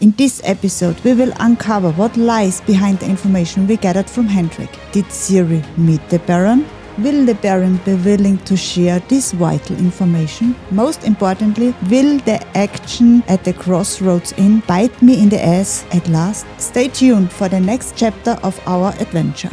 In this episode, we will uncover what lies behind the information we gathered from Hendrik. Did Ciri meet the Baron? Will the Baron be willing to share this vital information? Most importantly, will the action at the Crossroads Inn bite me in the ass at last? Stay tuned for the next chapter of our adventure.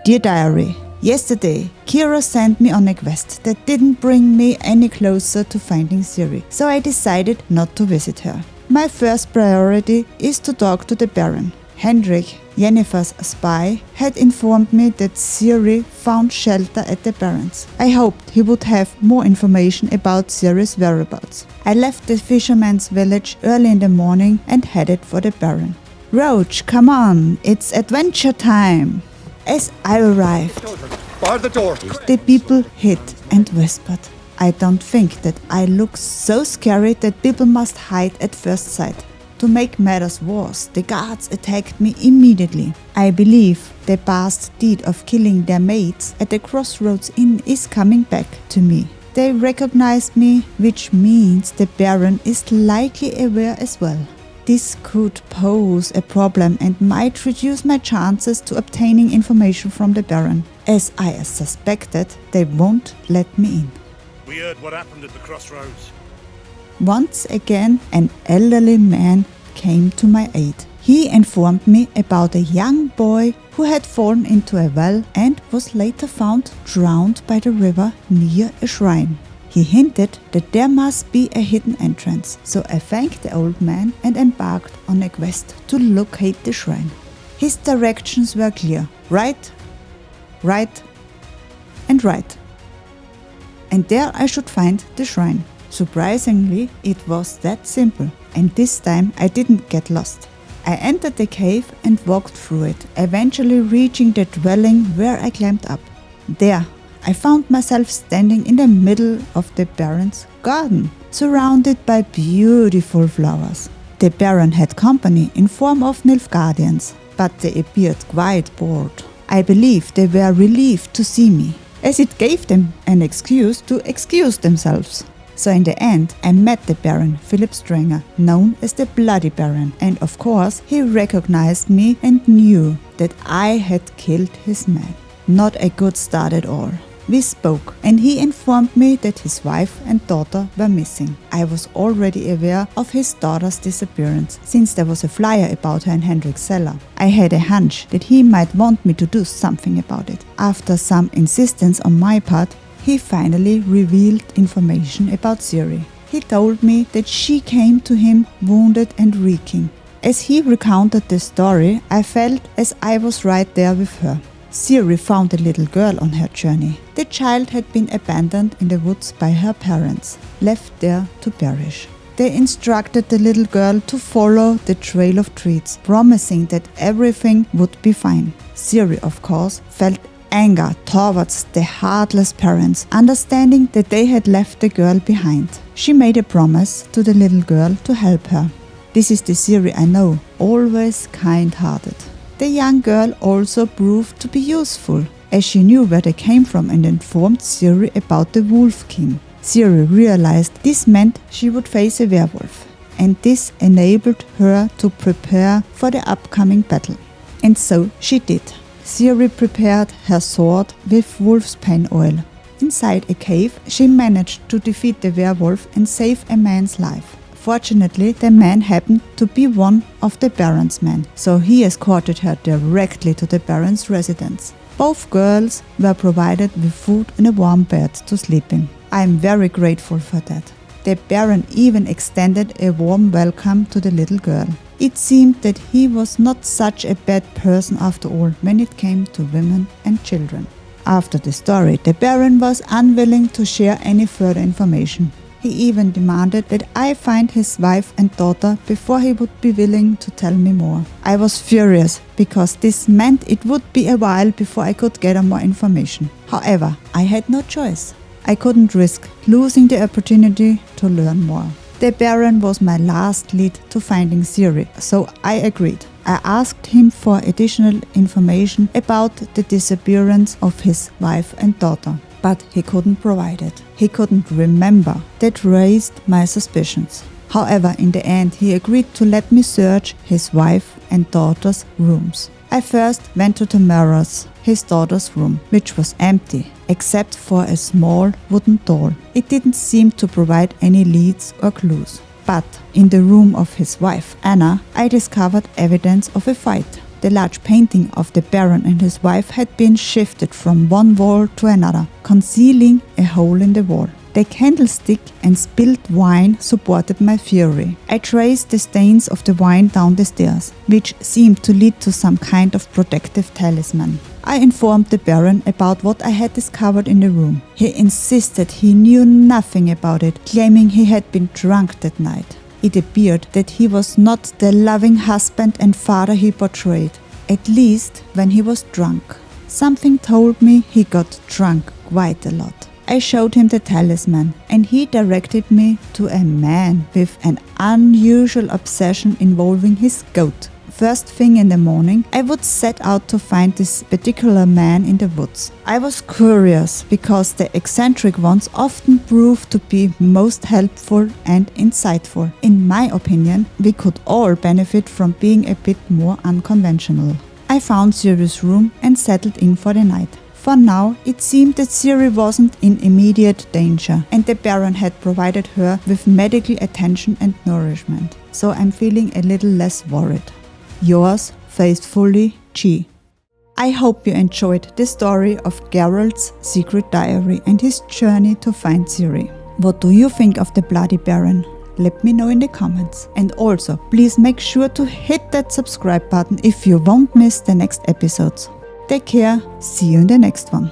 Dear Diary, yesterday, Kira sent me on a quest that didn't bring me any closer to finding Ciri, so I decided not to visit her. My first priority is to talk to the Baron. Hendrik, Yennefer's spy, had informed me that Ciri found shelter at the Baron's. I hoped he would have more information about Ciri's whereabouts. I left the fisherman's village early in the morning and headed for the Baron. Roach, come on, it's adventure time! As I arrived, Bar the door. the people hid and whispered. I don't think that I look so scary that people must hide at first sight. To make matters worse, the guards attacked me immediately. I believe the past deed of killing their mates at the Crossroads Inn is coming back to me. They recognized me, which means the Baron is likely aware as well. This could pose a problem and might reduce my chances to obtaining information from the Baron. As I suspected, they won't let me in. We heard what happened at the Crossroads. Once again, an elderly man came to my aid. He informed me about a young boy who had fallen into a well and was later found drowned by the river near a shrine. He hinted that there must be a hidden entrance, so I thanked the old man and embarked on a quest to locate the shrine. His directions were clear: right, right, and right. And there I should find the shrine. Surprisingly, it was that simple, and this time I didn't get lost. I entered the cave and walked through it, eventually reaching the dwelling where I climbed up. There, I found myself standing in the middle of the Baron's garden, surrounded by beautiful flowers. The Baron had company in form of Nilfgaardians, but they appeared quite bored. I believe they were relieved to see me, as it gave them an excuse to excuse themselves. So in the end, I met the Baron Philip Stranger, known as the Bloody Baron, and of course he recognized me and knew that I had killed his man. Not a good start at all. We spoke, and he informed me that his wife and daughter were missing. I was already aware of his daughter's disappearance, since there was a flyer about her in Hendrik's cellar. I had a hunch that he might want me to do something about it. After some insistence on my part, he finally revealed information about Ciri. He told me that she came to him wounded and reeking. As he recounted the story, I felt as I was right there with her. Ciri found a little girl on her journey. The child had been abandoned in the woods by her parents, left there to perish. They instructed the little girl to follow the trail of treats, promising that everything would be fine. Ciri, of course, felt anger towards the heartless parents, understanding that they had left the girl behind. She made a promise to the little girl to help her. This is the Ciri I know, always kind-hearted. The young girl also proved to be useful, as she knew where they came from and informed Ciri about the Wolf King. Ciri realized this meant she would face a werewolf, and this enabled her to prepare for the upcoming battle. And so she did. Ciri prepared her sword with wolf's pain oil. Inside a cave, she managed to defeat the werewolf and save a man's life. Fortunately, the man happened to be one of the Baron's men, so he escorted her directly to the Baron's residence. Both girls were provided with food and a warm bed to sleep in. I am very grateful for that. The Baron even extended a warm welcome to the little girl. It seemed that he was not such a bad person after all when it came to women and children. After the story, the Baron was unwilling to share any further information. He even demanded that I find his wife and daughter before he would be willing to tell me more. I was furious because this meant it would be a while before I could gather more information. However, I had no choice. I couldn't risk losing the opportunity to learn more. The Baron was my last lead to finding Ciri, so I agreed. I asked him for additional information about the disappearance of his wife and daughter. but he couldn't provide it. He couldn't remember. That raised my suspicions. However, in the end, he agreed to let me search his wife and daughter's rooms. I first went to Tamara's, his daughter's room, which was empty, except for a small wooden doll. It didn't seem to provide any leads or clues. But in the room of his wife, Anna, I discovered evidence of a fight. The large painting of the Baron and his wife had been shifted from one wall to another, concealing a hole in the wall. The candlestick and spilled wine supported my theory. I traced the stains of the wine down the stairs, which seemed to lead to some kind of protective talisman. I informed the Baron about what I had discovered in the room. He insisted he knew nothing about it, claiming he had been drunk that night. It appeared that he was not the loving husband and father he portrayed, at least when he was drunk. Something told me he got drunk quite a lot. I showed him the talisman, and he directed me to a man with an unusual obsession involving his goat. First thing in the morning, I would set out to find this particular man in the woods. I was curious because the eccentric ones often prove to be most helpful and insightful. In my opinion, we could all benefit from being a bit more unconventional. I found Ciri's room and settled in for the night. For now, it seemed that Ciri wasn't in immediate danger, and the Baron had provided her with medical attention and nourishment, so I'm feeling a little less worried. Yours faithfully, G. I hope you enjoyed the story of Geralt's secret diary and his journey to find Ciri. What do you think of the Bloody Baron? Let me know in the comments. And also, please make sure to hit that subscribe button if you won't miss the next episodes. Take care, see you in the next one.